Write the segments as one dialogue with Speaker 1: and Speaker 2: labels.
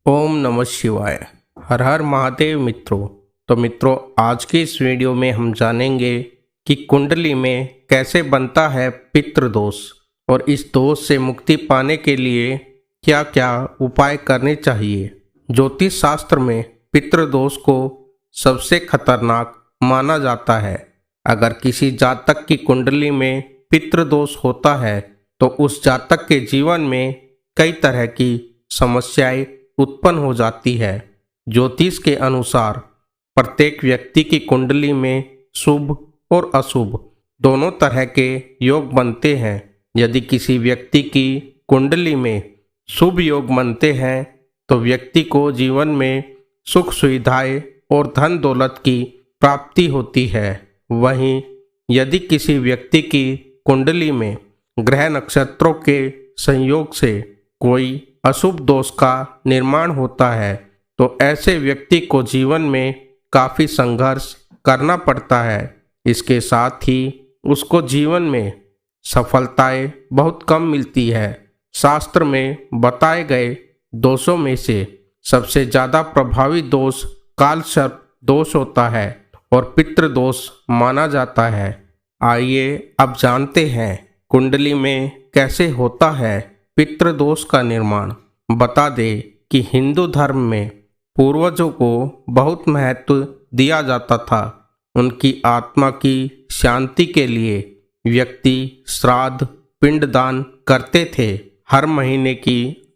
Speaker 1: ओम नमः शिवाय। हर हर महादेव मित्रों। तो मित्रों, आज की इस वीडियो में हम जानेंगे कि कुंडली में कैसे बनता है पितृदोष और इस दोष से मुक्ति पाने के लिए क्या क्या उपाय करने चाहिए। ज्योतिष शास्त्र में पितृदोष को सबसे खतरनाक माना जाता है। अगर किसी जातक की कुंडली में पितृदोष होता है तो उस जातक के जीवन में कई तरह की समस्याएं उत्पन्न हो जाती है। ज्योतिष के अनुसार प्रत्येक व्यक्ति की कुंडली में शुभ और अशुभ दोनों तरह के योग बनते हैं। यदि किसी व्यक्ति की कुंडली में शुभ योग बनते हैं तो व्यक्ति को जीवन में सुख सुविधाएं और धन दौलत की प्राप्ति होती है। वहीं यदि किसी व्यक्ति की कुंडली में ग्रह नक्षत्रों के संयोग से कोई अशुभ दोष का निर्माण होता है तो ऐसे व्यक्ति को जीवन में काफ़ी संघर्ष करना पड़ता है। इसके साथ ही उसको जीवन में सफलताएं बहुत कम मिलती है। शास्त्र में बताए गए दोषों में से सबसे ज़्यादा प्रभावी दोष कालसर्प दोष होता है और पितृदोष माना जाता है। आइए अब जानते हैं कुंडली में कैसे होता है पितृदोष का निर्माण। बता दें कि हिंदू धर्म में पूर्वजों को बहुत महत्व दिया जाता था। उनकी आत्मा की शांति के लिए व्यक्ति श्राद्ध पिंडदान करते थे। हर महीने की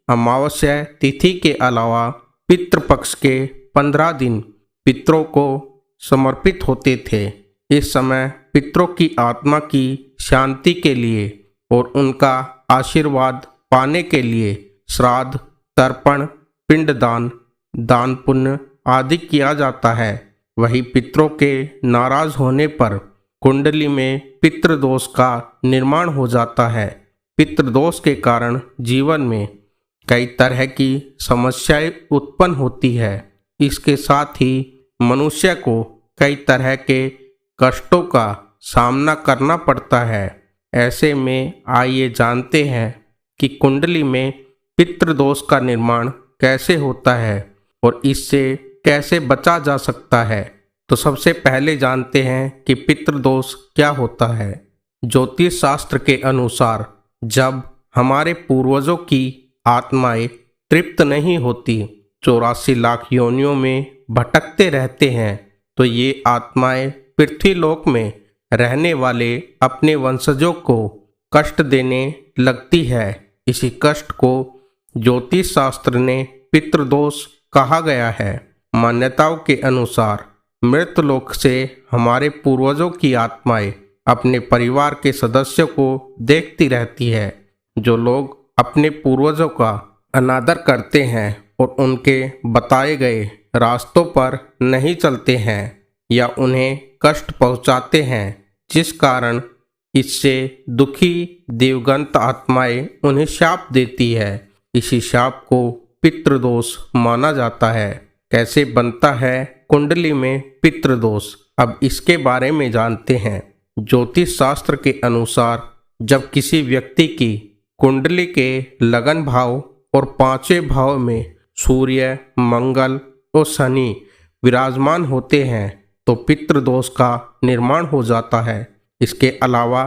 Speaker 1: अमावस्या तिथि के अलावा पितृपक्ष के 15 दिन पितरों को समर्पित होते थे। इस समय पितरों की आत्मा की शांति के लिए और उनका आशीर्वाद पाने के लिए श्राद्ध तर्पण पिंडदान दान पुण्य आदि किया जाता है। वही पितरों के नाराज होने पर कुंडली में पितृदोष का निर्माण हो जाता है। पितृदोष के कारण जीवन में कई तरह की समस्याएं उत्पन्न होती है। इसके साथ ही मनुष्य को कई तरह के कष्टों का सामना करना पड़ता है। ऐसे में आइए जानते हैं कि कुंडली में पितृदोष का निर्माण कैसे होता है और इससे कैसे बचा जा सकता है। तो सबसे पहले जानते हैं कि पितृदोष क्या होता है। ज्योतिष शास्त्र के अनुसार जब हमारे पूर्वजों की आत्माएं तृप्त नहीं होती, 84 लाख योनियों में भटकते रहते हैं, तो ये आत्माएं पृथ्वीलोक में रहने वाले अपने वंशजों को कष्ट देने लगती है। इसी कष्ट को ज्योतिष शास्त्र ने पितृदोष कहा गया है। मान्यताओं के अनुसार मृतलोक से हमारे पूर्वजों की आत्माएं अपने परिवार के सदस्यों को देखती रहती है। जो लोग अपने पूर्वजों का अनादर करते हैं और उनके बताए गए रास्तों पर नहीं चलते हैं या उन्हें कष्ट पहुंचाते हैं, जिस कारण इससे दुखी दिवंगत आत्माएं उन्हें शाप देती है। इसी शाप को पितृदोष माना जाता है। कैसे बनता है कुंडली में पितृदोष, अब इसके बारे में जानते हैं। ज्योतिष शास्त्र के अनुसार जब किसी व्यक्ति की कुंडली के लगन भाव और 5वें भाव में सूर्य मंगल और शनि विराजमान होते हैं तो पितृदोष का निर्माण हो जाता है। इसके अलावा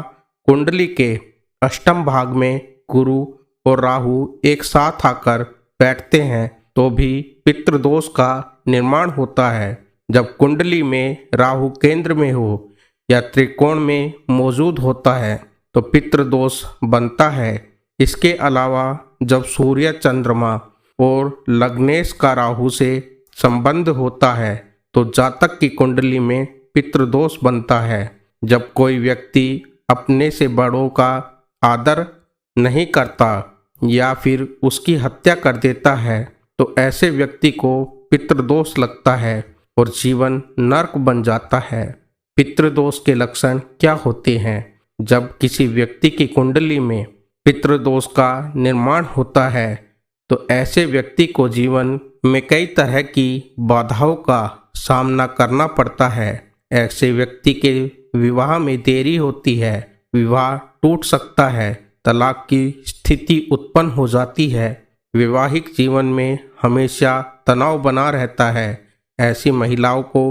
Speaker 1: कुंडली के अष्टम भाग में गुरु और राहु एक साथ आकर बैठते हैं तो भी पितृदोष का निर्माण होता है। जब कुंडली में राहु केंद्र में हो या त्रिकोण में मौजूद होता है तो पितृदोष बनता है। इसके अलावा जब सूर्य चंद्रमा और लग्नेश का राहु से संबंध होता है तो जातक की कुंडली में पितृदोष बनता है। जब कोई व्यक्ति अपने से बड़ों का आदर नहीं करता या फिर उसकी हत्या कर देता है तो ऐसे व्यक्ति को पितृदोष लगता है और जीवन नरक बन जाता है। पितृदोष के लक्षण क्या होते हैं? जब किसी व्यक्ति की कुंडली में पितृदोष का निर्माण होता है तो ऐसे व्यक्ति को जीवन में कई तरह की बाधाओं का सामना करना पड़ता है। ऐसे व्यक्ति के विवाह में देरी होती है, विवाह टूट सकता है, तलाक की स्थिति उत्पन्न हो जाती है, वैवाहिक जीवन में हमेशा तनाव बना रहता है। ऐसी महिलाओं को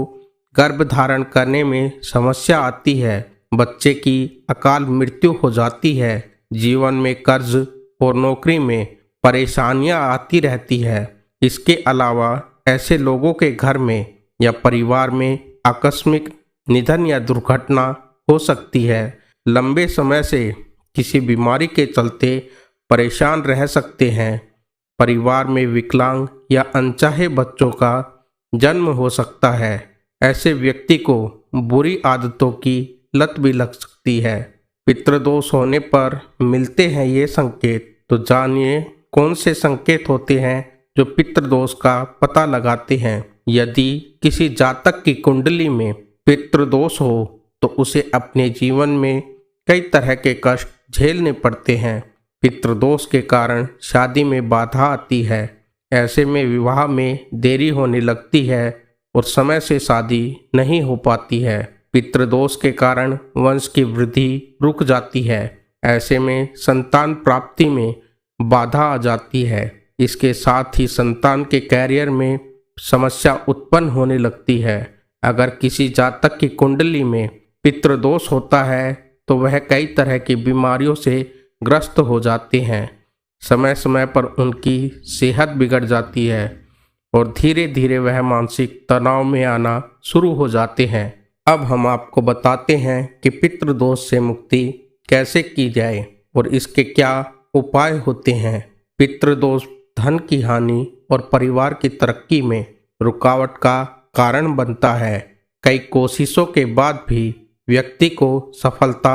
Speaker 1: गर्भ धारण करने में समस्या आती है, बच्चे की अकाल मृत्यु हो जाती है, जीवन में कर्ज और नौकरी में परेशानियां आती रहती है। इसके अलावा ऐसे लोगों के घर में या परिवार में आकस्मिक निधन या दुर्घटना हो सकती है। लंबे समय से किसी बीमारी के चलते परेशान रह सकते हैं। परिवार में विकलांग या अनचाहे बच्चों का जन्म हो सकता है। ऐसे व्यक्ति को बुरी आदतों की लत भी लग सकती है। पितृदोष होने पर मिलते हैं ये संकेत, तो जानिए कौन से संकेत होते हैं जो पितृदोष का पता लगाते हैं। यदि किसी जातक की कुंडली में पितृदोष हो तो उसे अपने जीवन में कई तरह के कष्ट झेलने पड़ते हैं। पितृदोष के कारण शादी में बाधा आती है। ऐसे में विवाह में देरी होने लगती है और समय से शादी नहीं हो पाती है। पितृदोष के कारण वंश की वृद्धि रुक जाती है। ऐसे में संतान प्राप्ति में बाधा आ जाती है। इसके साथ ही संतान के कैरियर में समस्या उत्पन्न होने लगती है। अगर किसी जातक की कुंडली में पितृदोष होता है तो वह कई तरह की बीमारियों से ग्रस्त हो जाते हैं। समय समय पर उनकी सेहत बिगड़ जाती है और धीरे धीरे वह मानसिक तनाव में आना शुरू हो जाते हैं। अब हम आपको बताते हैं कि पितृदोष से मुक्ति कैसे की जाए और इसके क्या उपाय होते हैं। पितृदोष धन की हानि और परिवार की तरक्की में रुकावट का कारण बनता है। कई कोशिशों के बाद भी व्यक्ति को सफलता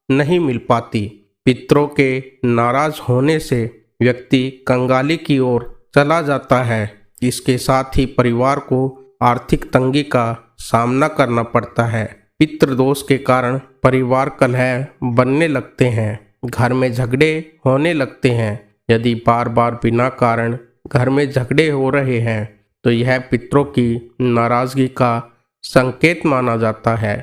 Speaker 1: नहीं मिल पाती। पितरों के नाराज होने से व्यक्ति कंगाली की ओर चला जाता है। इसके साथ ही परिवार को आर्थिक तंगी का सामना करना पड़ता है। पितृदोष के कारण परिवार कलह बनने लगते हैं, घर में झगड़े होने लगते हैं। यदि बार बार बिना कारण घर में झगड़े हो रहे हैं तो यह पितरों की नाराजगी का संकेत माना जाता है।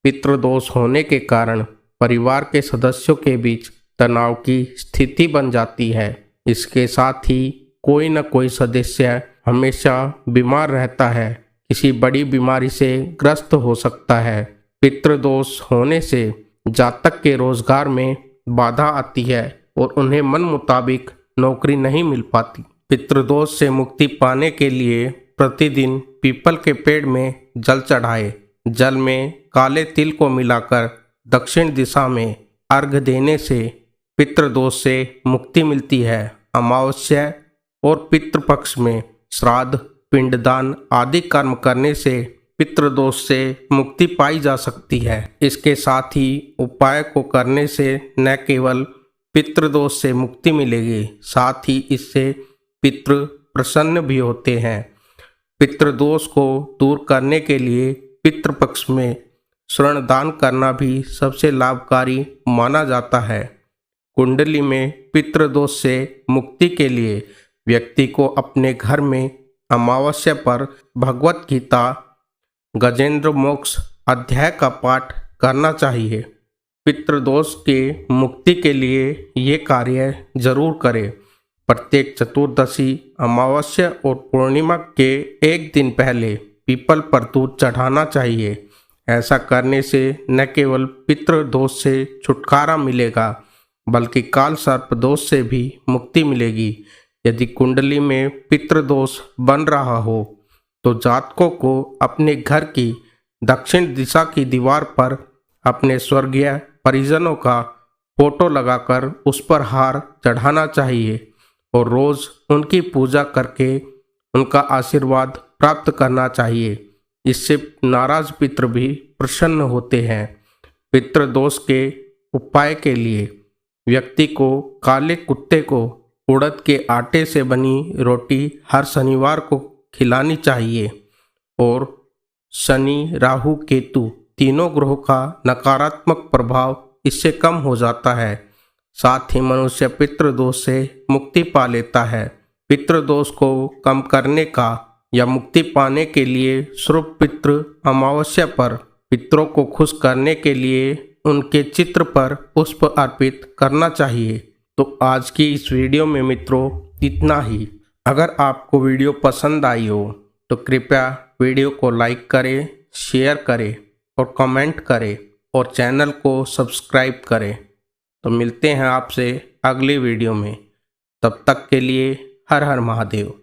Speaker 1: पितृदोष होने के कारण परिवार के सदस्यों के बीच तनाव की स्थिति बन जाती है। इसके साथ ही कोई न कोई सदस्य हमेशा बीमार रहता है, किसी बड़ी बीमारी से ग्रस्त हो सकता है। पितृदोष होने से जातक के रोजगार में बाधा आती है और उन्हें मन मुताबिक नौकरी नहीं मिल पाती। पितृदोष से मुक्ति पाने के लिए प्रतिदिन पीपल के पेड़ में जल चढ़ाए। जल में काले तिल को मिलाकर दक्षिण दिशा में अर्घ देने से पितृदोष से मुक्ति मिलती है। अमावस्या और पितृपक्ष में श्राद्ध, पिंडदान आदि कर्म करने से पितृदोष से मुक्ति पाई जा सकती है। इसके साथ ही उपाय को करने से न केवल पितृदोष से मुक्ति मिलेगी, साथ ही इससे पितृ प्रसन्न भी होते हैं। पितृदोष को दूर करने के लिए पितृपक्ष में श्रृणदान करना भी सबसे लाभकारी माना जाता है। कुंडली में पितृदोष से मुक्ति के लिए व्यक्ति को अपने घर में अमावस्या पर भगवत गीता गजेंद्र मोक्ष अध्याय का पाठ करना चाहिए। पितृदोष के मुक्ति के लिए ये कार्य जरूर करें। प्रत्येक चतुर्दशी, अमावस्या और पूर्णिमा के एक दिन पहले पीपल पर दूध चढ़ाना चाहिए। ऐसा करने से न केवल पितृदोष से छुटकारा मिलेगा बल्कि काल सर्प दोष से भी मुक्ति मिलेगी। यदि कुंडली में पितृदोष बन रहा हो तो जातकों को अपने घर की दक्षिण दिशा की दीवार पर अपने स्वर्गीय परिजनों का फोटो लगाकर उस पर हार चढ़ाना चाहिए और रोज उनकी पूजा करके उनका आशीर्वाद प्राप्त करना चाहिए। इससे नाराज पितृ भी प्रसन्न होते हैं। पितृदोष के उपाय के लिए व्यक्ति को काले कुत्ते को उड़द के आटे से बनी रोटी हर शनिवार को खिलानी चाहिए और शनि, राहु, केतु तीनों ग्रहों का नकारात्मक प्रभाव इससे कम हो जाता है। साथ ही मनुष्य पितृदोष से मुक्ति पा लेता है। पितृदोष को कम करने का या मुक्ति पाने के लिए शुभ पितृ अमावस्या पर पितरों को खुश करने के लिए उनके चित्र पर पुष्प अर्पित करना चाहिए। तो आज की इस वीडियो में मित्रों इतना ही। अगर आपको वीडियो पसंद आई हो तो कृपया वीडियो को लाइक करें, शेयर करें और कमेंट करें और चैनल को सब्सक्राइब करें। तो मिलते हैं आपसे अगले वीडियो में। तब तक के लिए हर हर महादेव।